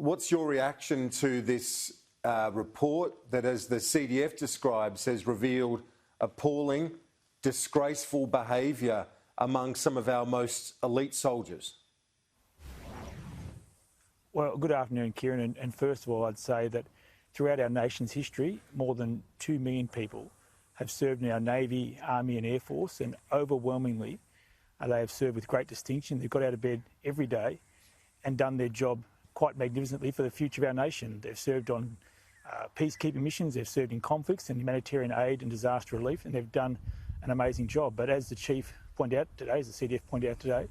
What's your reaction to this report that, as the CDF describes, has revealed appalling, disgraceful behaviour among some of our most elite soldiers? Well, good afternoon, Kieran. And first of all, I'd say that throughout our nation's history, more than 2 million people have served in our Navy, Army and Air Force, and overwhelmingly they have served with great distinction. They've got out of bed every day and done their job quite magnificently for the future of our nation. They've served on peacekeeping missions, they've served in conflicts and humanitarian aid and disaster relief, and they've done an amazing job. But as the Chief pointed out today, as the CDF pointed out today,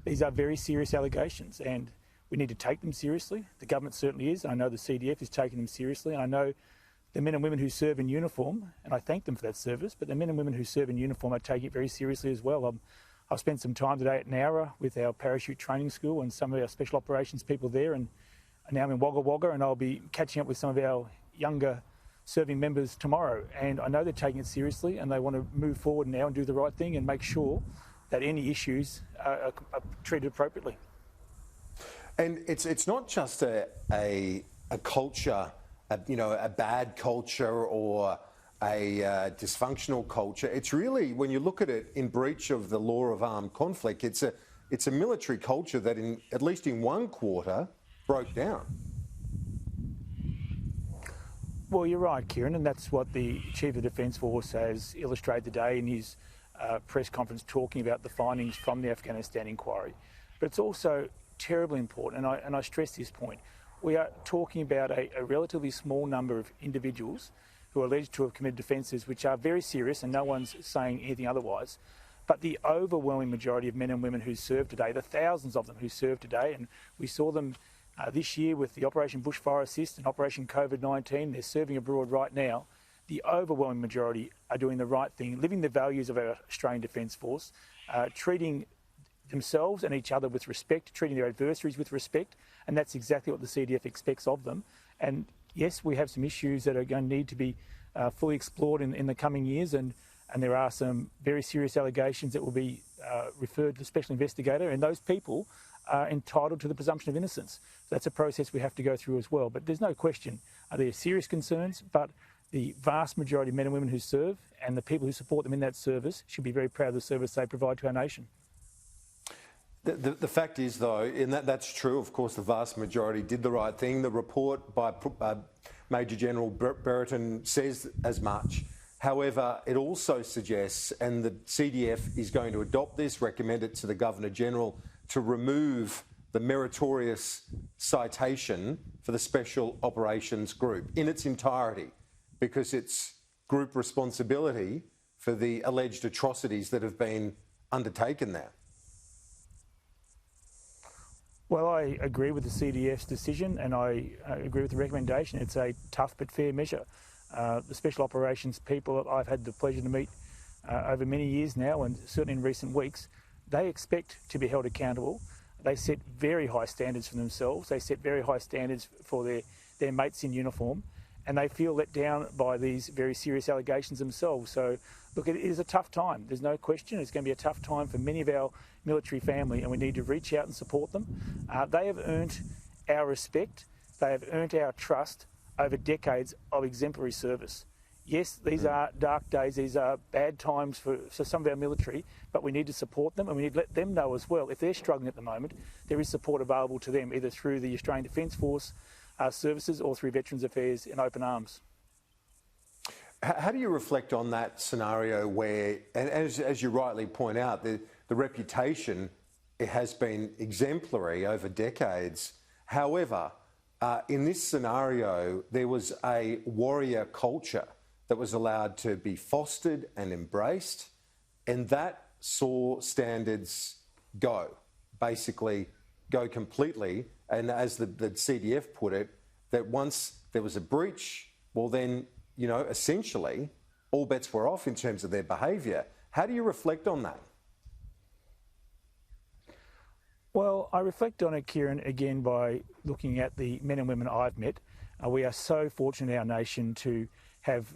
these are very serious allegations and we need to take them seriously. The government certainly is. I know the CDF is taking them seriously, and I know the men and women who serve in uniform, and I thank them for that service, but the men and women who serve in uniform are taking it very seriously as well. I've spent some time today at Nowra with our parachute training school and some of our special operations people there, and now I'm in Wagga Wagga, and I'll be catching up with some of our younger serving members tomorrow. And I know they're taking it seriously and they want to move forward now and do the right thing and make sure that any issues are treated appropriately. And it's not just a culture, a bad culture or a dysfunctional culture. It's really, when you look at it in breach of the law of armed conflict, it's a military culture that, at least in one quarter, broke down. Well, you're right, Kieran, and that's what the Chief of the Defence Force has illustrated today in his press conference, talking about the findings from the Afghanistan inquiry. But it's also terribly important, and I stress this point. We are talking about a relatively small number of individuals who are alleged to have committed offences which are very serious, and no one's saying anything otherwise. But the overwhelming majority of men and women who serve today, the thousands of them who serve today, and we saw them this year with the Operation Bushfire Assist and Operation COVID-19, they're serving abroad right now. The overwhelming majority are doing the right thing, living the values of our Australian Defence Force, treating themselves and each other with respect, treating their adversaries with respect, and that's exactly what the CDF expects of them. And yes, we have some issues that are going to need to be fully explored in the coming years, and there are some very serious allegations that will be referred to the Special Investigator, and those people are entitled to the presumption of innocence. That's a process we have to go through as well. But there's no question, there are serious concerns, but the vast majority of men and women who serve and the people who support them in that service should be very proud of the service they provide to our nation. The fact is, though, in that's true, of course, the vast majority did the right thing. The report by Major General Brereton says as much. However, it also suggests, and the CDF is going to adopt this, recommend it to the Governor-General, to remove the meritorious citation for the Special Operations Group in its entirety, because it's group responsibility for the alleged atrocities that have been undertaken there. Well, I agree with the CDF's decision, and I agree with the recommendation. It's a tough but fair measure. The Special Operations people I've had the pleasure to meet over many years now, and certainly in recent weeks, they expect to be held accountable. They set very high standards for themselves. They set very high standards for their mates in uniform, and they feel let down by these very serious allegations themselves. So, look, it is a tough time. There's no question. It's going to be a tough time for many of our military family, and we need to reach out and support them. They have earned our respect. They have earned our trust over decades of exemplary service. Yes, these are dark days, these are bad times for some of our military, but we need to support them, and we need to let them know as well, if they're struggling at the moment, there is support available to them, either through the Australian Defence Force services or through Veterans Affairs in open arms. How do you reflect on that scenario where, and as you rightly point out, the reputation, it has been exemplary over decades. However, in this scenario, there was a warrior culture that was allowed to be fostered and embraced, and that saw standards basically go completely. And as the CDF put it, that once there was a breach, well then, essentially all bets were off in terms of their behaviour. How do you reflect on that? Well, I reflect on it, Kieran, again by looking at the men and women I've met. We are so fortunate in our nation to have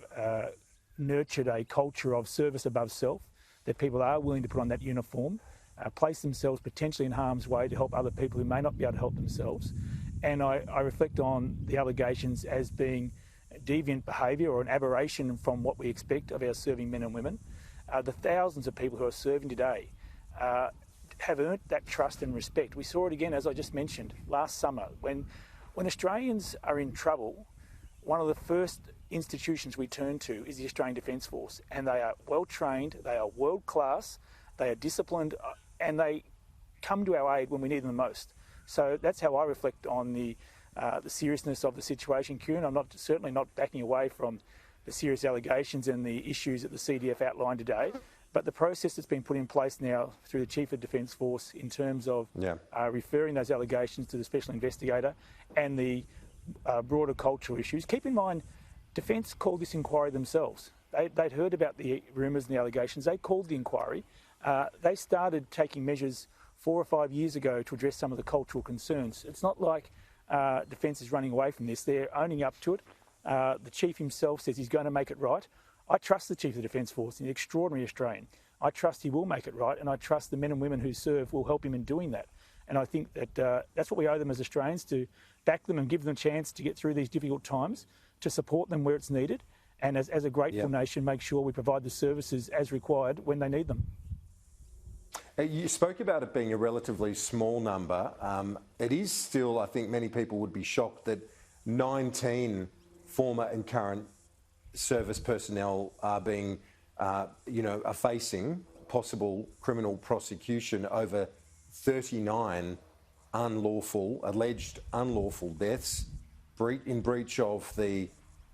nurtured a culture of service above self, that people are willing to put on that uniform, place themselves potentially in harm's way to help other people who may not be able to help themselves. and I reflect on the allegations as being deviant behaviour or an aberration from what we expect of our serving men and women. The thousands of people who are serving today have earned that trust and respect. We saw it again, as I just mentioned, last summer. When Australians are in trouble, one of the first institutions we turn to is the Australian Defence Force, and they are well trained, they are world class, they are disciplined, and they come to our aid when we need them the most. So that's how I reflect on the seriousness of the situation, Kieran. I'm certainly not backing away from the serious allegations and the issues that the CDF outlined today, but the process that's been put in place now through the Chief of Defence Force in terms of referring those allegations to the Special Investigator and the broader cultural issues. Keep in mind, Defence called this inquiry themselves. They'd heard about the rumours and the allegations. They called the inquiry. They started taking measures 4 or 5 years ago to address some of the cultural concerns. It's not like Defence is running away from this. They're owning up to it. The Chief himself says he's going to make it right. I trust the Chief of the Defence Force, an extraordinary Australian. I trust he will make it right, and I trust the men and women who serve will help him in doing that. And I think that that's what we owe them as Australians, to back them and give them a chance to get through these difficult times, to support them where it's needed, and as a grateful nation, make sure we provide the services as required when they need them. You spoke about it being a relatively small number. It is still, I think many people would be shocked that 19 former and current service personnel are being, are facing possible criminal prosecution over 39 alleged unlawful deaths in breach of the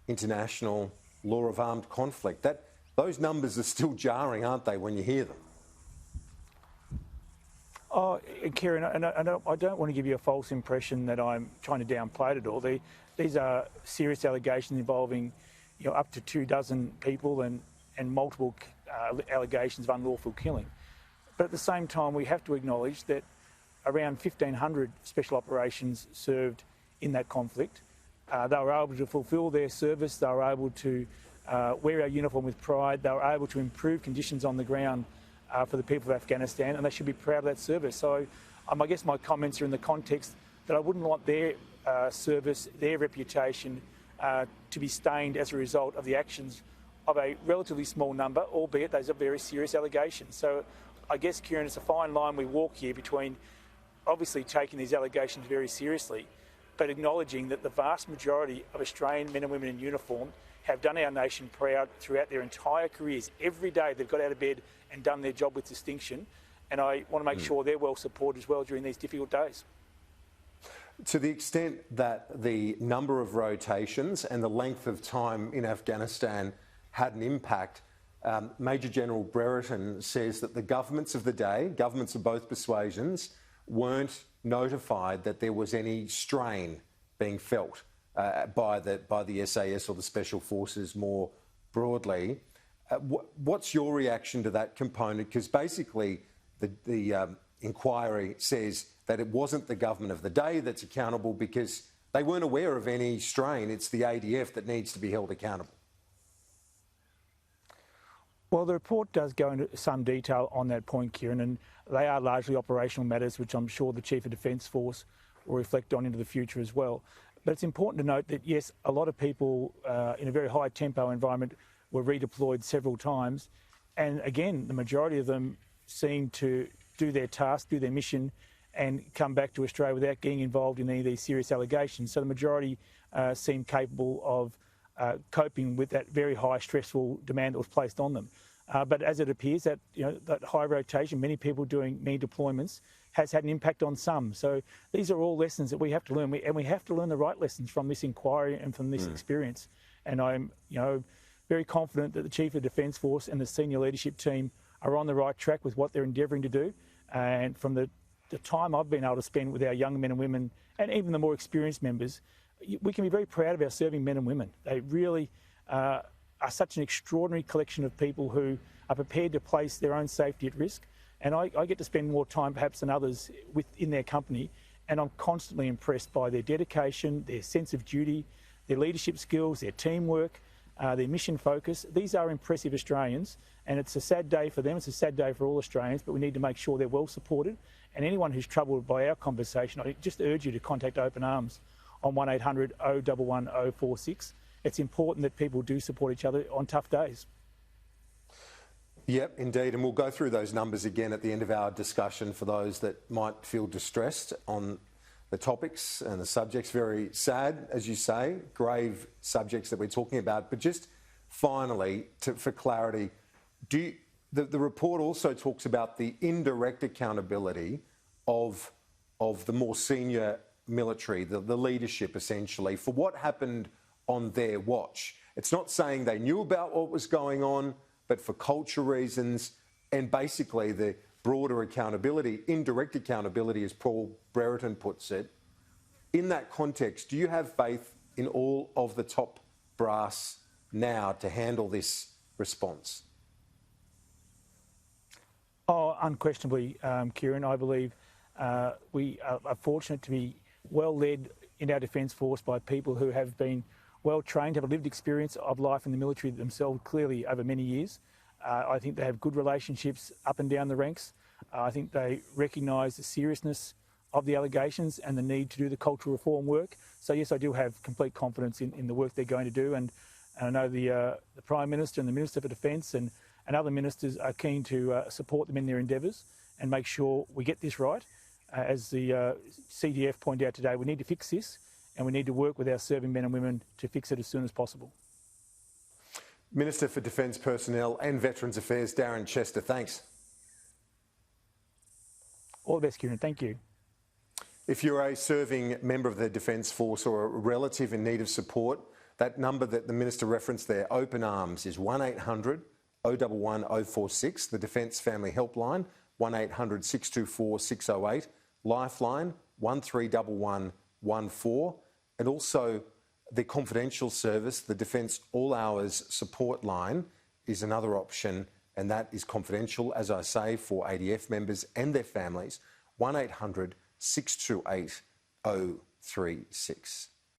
international law of armed conflict. Those numbers are still jarring, aren't they, when you hear them? Oh, Kieran, and I don't want to give you a false impression that I'm trying to downplay it at all. These are serious allegations involving, up to 24 people and multiple allegations of unlawful killing. But at the same time, we have to acknowledge that around 1,500 special operations served in that conflict. They were able to fulfil their service. They were able to wear our uniform with pride. They were able to improve conditions on the ground for the people of Afghanistan, and they should be proud of that service. So I guess my comments are in the context that I wouldn't want their service, their reputation to be stained as a result of the actions of a relatively small number, albeit those are very serious allegations. So I guess, Kieran, it's a fine line we walk here between obviously taking these allegations very seriously, but acknowledging that the vast majority of Australian men and women in uniform have done our nation proud throughout their entire careers. Every day they've got out of bed and done their job with distinction, and I want to make sure they're well supported as well during these difficult days. To the extent that the number of rotations and the length of time in Afghanistan had an impact, Major General Brereton says that the governments of the day, governments of both persuasions, weren't notified that there was any strain being felt by the SAS or the Special Forces more broadly. What's your reaction to that component? Because basically the inquiry says that it wasn't the government of the day that's accountable because they weren't aware of any strain. It's the ADF that needs to be held accountable. Well, the report does go into some detail on that point, Kieran, and they are largely operational matters, which I'm sure the Chief of Defence Force will reflect on into the future as well. But it's important to note that, yes, a lot of people in a very high tempo environment were redeployed several times. And again, the majority of them seem to do their task, do their mission, and come back to Australia without getting involved in any of these serious allegations. So the majority seem capable of coping with that very high stressful demand that was placed on them. But as it appears that that high rotation, many people doing many deployments, has had an impact on some. So these are all lessons that we have to learn, and we have to learn the right lessons from this inquiry and from this experience. And I'm very confident that the Chief of Defence Force and the senior leadership team are on the right track with what they're endeavouring to do. And from the time I've been able to spend with our young men and women, and even the more experienced members, we can be very proud of our serving men and women. They really are such an extraordinary collection of people who are prepared to place their own safety at risk. And I get to spend more time perhaps than others in their company, and I'm constantly impressed by their dedication, their sense of duty, their leadership skills, their teamwork, their mission focus. These are impressive Australians, and it's a sad day for them, it's a sad day for all Australians, but we need to make sure they're well supported And anyone who's troubled by our conversation, I just urge you to contact Open Arms on 1800 011 046. It's important that people do support each other on tough days. Yep, indeed, and we'll go through those numbers again at the end of our discussion for those that might feel distressed on the topics and the subjects. Very sad, as you say, grave subjects that we're talking about. But just finally, for clarity, the report also talks about the indirect accountability of the more senior military, the leadership essentially, for what happened on their watch. It's not saying they knew about what was going on, but for culture reasons and basically the broader accountability, indirect accountability, as Paul Brereton puts it. In that context, do you have faith in all of the top brass now to handle this response? Oh, unquestionably, Kieran. I believe we are fortunate to be well led in our Defence Force by people who have been well trained, have a lived experience of life in the military themselves clearly over many years. I think they have good relationships up and down the ranks. I think they recognise the seriousness of the allegations and the need to do the cultural reform work. So yes, I do have complete confidence in the work they're going to do, and I know the Prime Minister and the Minister for Defence and other ministers are keen to support them in their endeavours and make sure we get this right. As the CDF pointed out today, we need to fix this, and we need to work with our serving men and women to fix it as soon as possible. Minister for Defence Personnel and Veterans Affairs, Darren Chester, thanks. All the best, Kieran. Thank you. If you're a serving member of the Defence Force or a relative in need of support, that number that the Minister referenced there, Open Arms, is 1800 011 046, the Defence Family Helpline, 1800 624 608, Lifeline, 131114, and also the confidential service, the Defence All Hours Support Line, is another option, and that is confidential, as I say, for ADF members and their families, 1800 628 036.